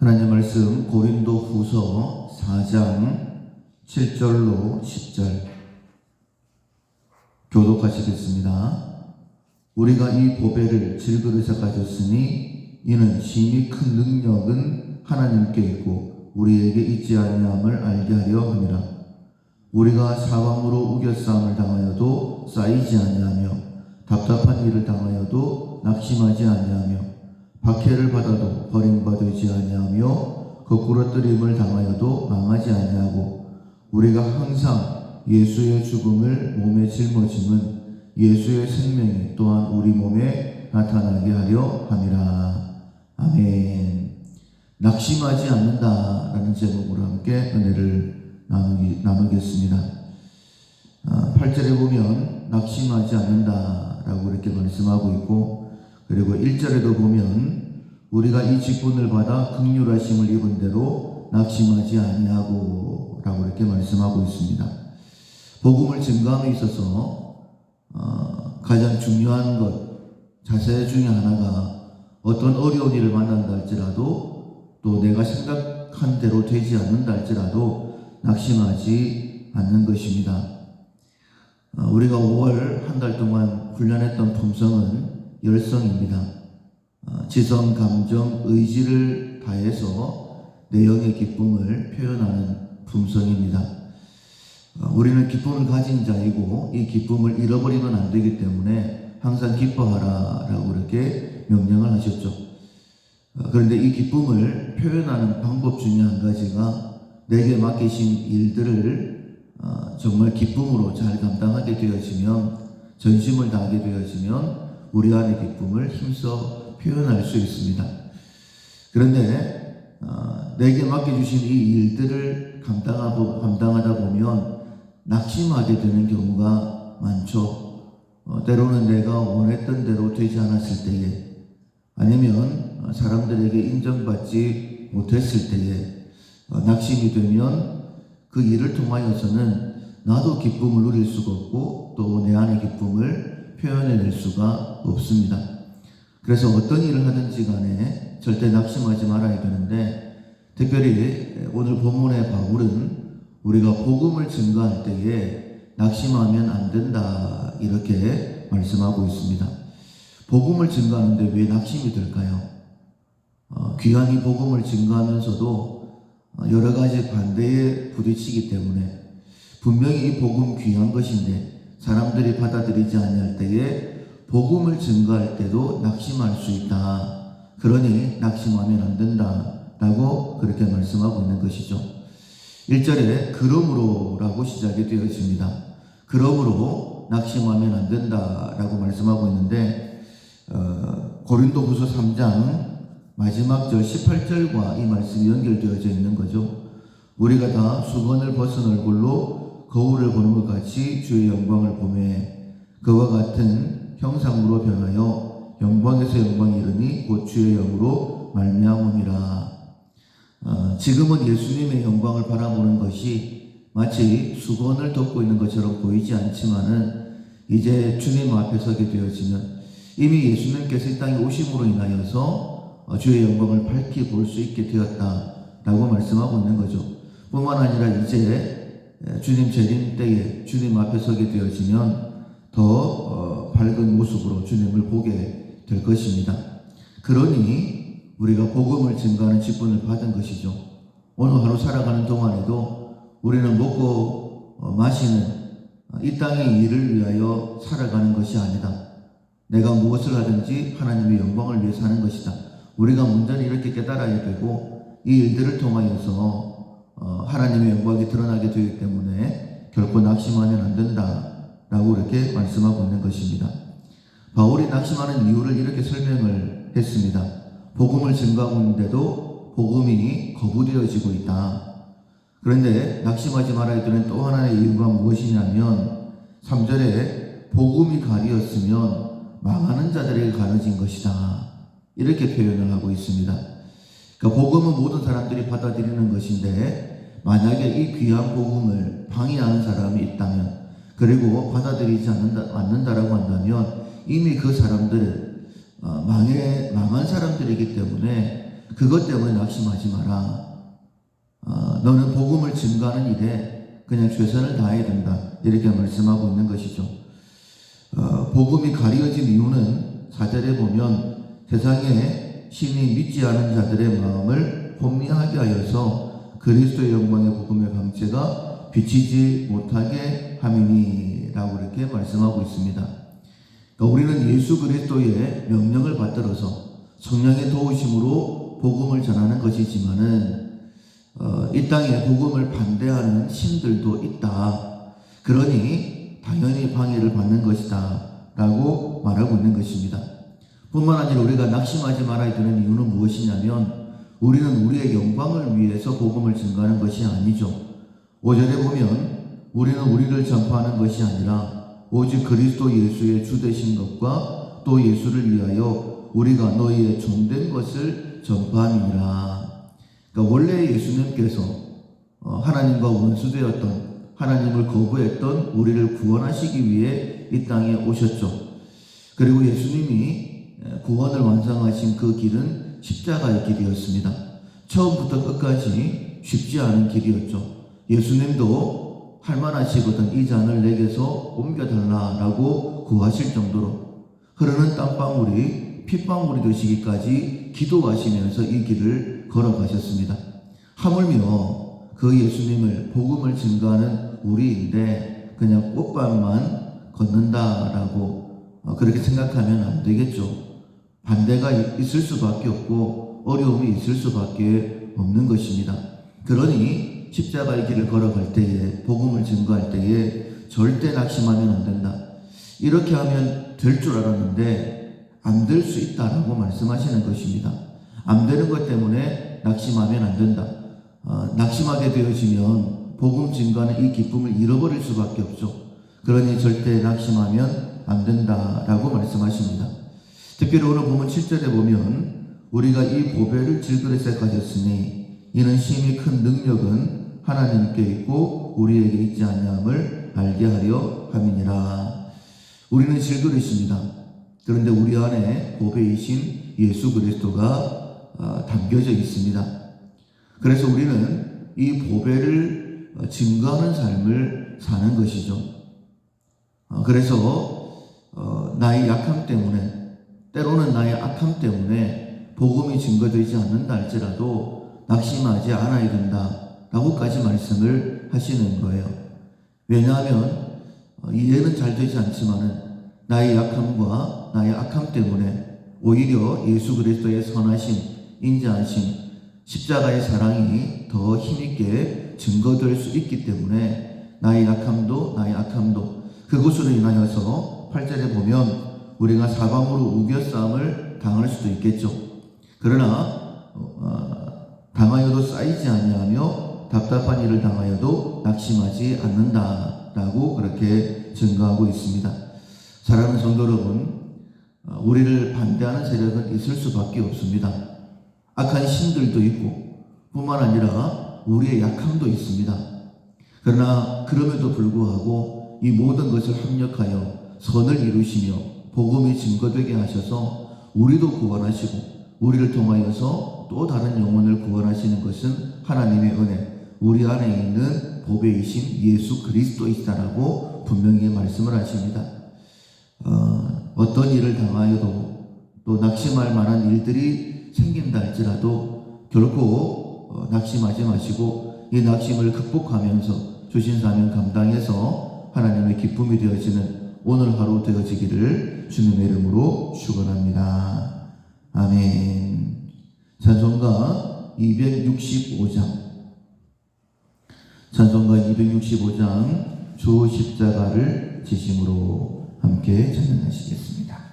하나님 말씀 고린도후서 4장 7절로 10절 교독하시겠습니다. 우리가 이 보배를 질그릇에 가졌으니 이는 심히 큰 능력은 하나님께 있고 우리에게 있지 아니함을 알게 하려 함이라. 우리가 사방으로 우겨싸움을 당하여도 쌓이지 아니하며 답답한 일을 당하여도 낙심하지 아니하며 박해를 받아도 버림받지 아니하며 거꾸러뜨림을 당하여도 망하지 아니하고 우리가 항상 예수의 죽음을 몸에 짊어짐은 예수의 생명이 또한 우리 몸에 나타나게 하려 함이라. 아멘. 낙심하지 않는다라는 제목으로 함께 은혜를 나누겠습니다. 8절에 보면 낙심하지 않는다라고 이렇게 말씀하고 있고, 그리고 1절에도 보면 우리가 이 직분을 받아 긍휼하심을 입은 대로 낙심하지 아니하고 라고 이렇게 말씀하고 있습니다. 복음을 증거함에 있어서 가장 중요한 것, 자세 중에 하나가 어떤 어려운 일을 만난다 할지라도 또 내가 생각한 대로 되지 않는다 할지라도 낙심하지 않는 것입니다. 우리가 5월 한 달 동안 훈련했던 품성은 열성입니다. 지성, 감정, 의지를 다해서 내용의 기쁨을 표현하는 품성입니다. 우리는 기쁨을 가진 자이고 이 기쁨을 잃어버리면 안 되기 때문에 항상 기뻐하라 라고 이렇게 명령을 하셨죠. 그런데 이 기쁨을 표현하는 방법 중에 한 가지가 내게 맡기신 일들을 정말 기쁨으로 잘 감당하게 되어지면, 전심을 다하게 되어지면 우리 안의 기쁨을 힘써 표현할 수 있습니다. 그런데 내게 맡겨주신 이 일들을 감당하다 보면 낙심하게 되는 경우가 많죠. 때로는 내가 원했던 대로 되지 않았을 때에, 아니면 사람들에게 인정받지 못했을 때에 낙심이 되면 그 일을 통하여서는 나도 기쁨을 누릴 수가 없고 또 내 안의 기쁨을 표현해낼 수가 없습니다. 그래서 어떤 일을 하든지 간에 절대 낙심하지 말아야 되는데, 특별히 오늘 본문의 바울은 우리가 복음을 증거할 때에 낙심하면 안 된다 이렇게 말씀하고 있습니다. 복음을 증거하는데 왜 낙심이 들까요? 귀한 이 복음을 증거하면서도 여러 가지 반대에 부딪히기 때문에, 분명히 이 복음 귀한 것인데 사람들이 받아들이지 아니할 때에 복음을 증거할 때도 낙심할 수 있다. 그러니 낙심하면 안 된다라고 그렇게 말씀하고 있는 것이죠. 1절에 그러므로 라고 시작이 되어집니다. 그러므로 낙심하면 안 된다라고 말씀하고 있는데, 고린도후서 3장 마지막 절 18절과 이 말씀이 연결되어져 있는 거죠. 우리가 다 수건을 벗은 얼굴로 거울을 보는 것 같이 주의 영광을 보매 그와 같은 형상으로 변하여 영광에서 영광이 이르니 곧 주의 영으로 말미암음이라. 지금은 예수님의 영광을 바라보는 것이 마치 수건을 덮고 있는 것처럼 보이지 않지만은 이제 주님 앞에 서게 되어지면 이미 예수님께서 이 땅에 오심으로 인하여서 주의 영광을 밝히 볼 수 있게 되었다라고 말씀하고 있는 거죠. 뿐만 아니라 이제 주님 재림 때에 주님 앞에 서게 되어지면 더 밝은 모습으로 주님을 보게 될 것입니다. 그러니 우리가 복음을 증거하는 직분을 받은 것이죠. 오늘 하루 살아가는 동안에도 우리는 먹고 마시는 이 땅의 일을 위하여 살아가는 것이 아니다. 내가 무엇을 하든지 하나님의 영광을 위해 사는 것이다. 우리가 문제는 이렇게 깨달아야 되고 이 일들을 통하여서 하나님의 영광이 드러나게 되기 때문에 결코 낙심하면 안 된다라고 이렇게 말씀하고 있는 것입니다. 바울이 낙심하는 이유를 이렇게 설명을 했습니다. 복음을 증거하고 있는데도 복음이 거부되어지고 있다. 그런데 낙심하지 말아야 되는 또 하나의 이유가 무엇이냐면 3절에 복음이 가리었으면 망하는 자들에게 가려진 것이다. 이렇게 표현을 하고 있습니다. 그러니까 복음은 모든 사람들이 받아들이는 것인데, 만약에 이 귀한 복음을 방해하는 사람이 있다면, 그리고 받아들이지 않는다라고 한다면 이미 그 사람들은 망한 사람들이기 때문에 그것 때문에 낙심하지 마라. 너는 복음을 증거하는 일에 그냥 최선을 다해야 된다. 이렇게 말씀하고 있는 것이죠. 복음이 가려진 이유는 4절에 보면 세상에 신이 믿지 않은 자들의 마음을 혼미하게 하여서 그리스도의 영광의 복음의 광채가 비치지 못하게 함이니라고 이렇게 말씀하고 있습니다. 우리는 예수 그리스도의 명령을 받들어서 성령의 도우심으로 복음을 전하는 것이지만은 이 땅에 복음을 반대하는 신들도 있다. 그러니 당연히 방해를 받는 것이다 라고 말하고 있는 것입니다. 뿐만 아니라 우리가 낙심하지 말아야 되는 이유는 무엇이냐면 우리는 우리의 영광을 위해서 복음을 증거하는 것이 아니죠. 5절에 보면 우리는 우리를 전파하는 것이 아니라 오직 그리스도 예수의 주되신 것과 또 예수를 위하여 우리가 너희의 종된 것을 전파함이니라. 그러니까 원래 예수님께서 하나님과 원수되었던, 하나님을 거부했던 우리를 구원하시기 위해 이 땅에 오셨죠. 그리고 예수님이 구원을 완성하신 그 길은 십자가의 길이었습니다. 처음부터 끝까지 쉽지 않은 길이었죠. 예수님도 할만하시거든 이 잔을 내게서 옮겨달라라고 구하실 정도로 흐르는 땀방울이 핏방울이 되시기까지 기도하시면서 이 길을 걸어가셨습니다. 하물며 그 예수님을 복음을 증거하는 우리인데 그냥 꽃밭만 걷는다라고 그렇게 생각하면 안 되겠죠. 반대가 있을 수밖에 없고 어려움이 있을 수밖에 없는 것입니다. 그러니 십자가의 길을 걸어갈 때에 복음을 증거할 때에 절대 낙심하면 안 된다. 이렇게 하면 될 줄 알았는데 안 될 수 있다라고 말씀하시는 것입니다. 안 되는 것 때문에 낙심하면 안 된다. 낙심하게 되어지면 복음 증거하는 이 기쁨을 잃어버릴 수밖에 없죠. 그러니 절대 낙심하면 안 된다라고 말씀하십니다. 특별히 오늘 보면 7절에 보면 우리가 이 보배를 질그릇에 가졌으니 이는 심히 큰 능력은 하나님께 있고 우리에게 있지 아니함을 알게 하려 함이니라. 우리는 질그릇입니다. 그런데 우리 안에 보배이신 예수 그리스도가 담겨져 있습니다. 그래서 우리는 이 보배를 증거하는 삶을 사는 것이죠. 그래서 나의 약함 때문에 때로는 나의 악함 때문에 복음이 증거되지 않는다 할지라도 낙심하지 않아야 된다라고까지 말씀을 하시는 거예요. 왜냐하면 이해는 잘 되지 않지만은 나의 약함과 나의 악함 때문에 오히려 예수 그리스도의 선하심, 인자하심, 십자가의 사랑이 더 힘있게 증거될 수 있기 때문에 나의 약함도 나의 악함도 그것으로 인하여서 8절에 보면 우리가 사방으로 우겨싸움을 당할 수도 있겠죠. 그러나 당하여도 쌓이지 아니하며 답답한 일을 당하여도 낙심하지 않는다라고 그렇게 증거하고 있습니다. 사랑하는 성도 여러분, 우리를 반대하는 세력은 있을 수밖에 없습니다. 악한 신들도 있고 뿐만 아니라 우리의 약함도 있습니다. 그러나 그럼에도 불구하고 이 모든 것을 합력하여 선을 이루시며 복음이 증거되게 하셔서 우리도 구원하시고 우리를 통하여서 또 다른 영혼을 구원하시는 것은 하나님의 은혜, 우리 안에 있는 보배이신 예수 그리스도이시다라고 분명히 말씀을 하십니다. 어떤 일을 당하여도 또 낙심할 만한 일들이 생긴다 할지라도 결코 낙심하지 마시고 이 낙심을 극복하면서 주신 사명 감당해서 하나님의 기쁨이 되어지는 오늘 하루 되어지기를 주님의 이름으로 축원합니다. 아멘. 찬송가 265장 주 십자가를 지심으로 함께 찬양하시겠습니다.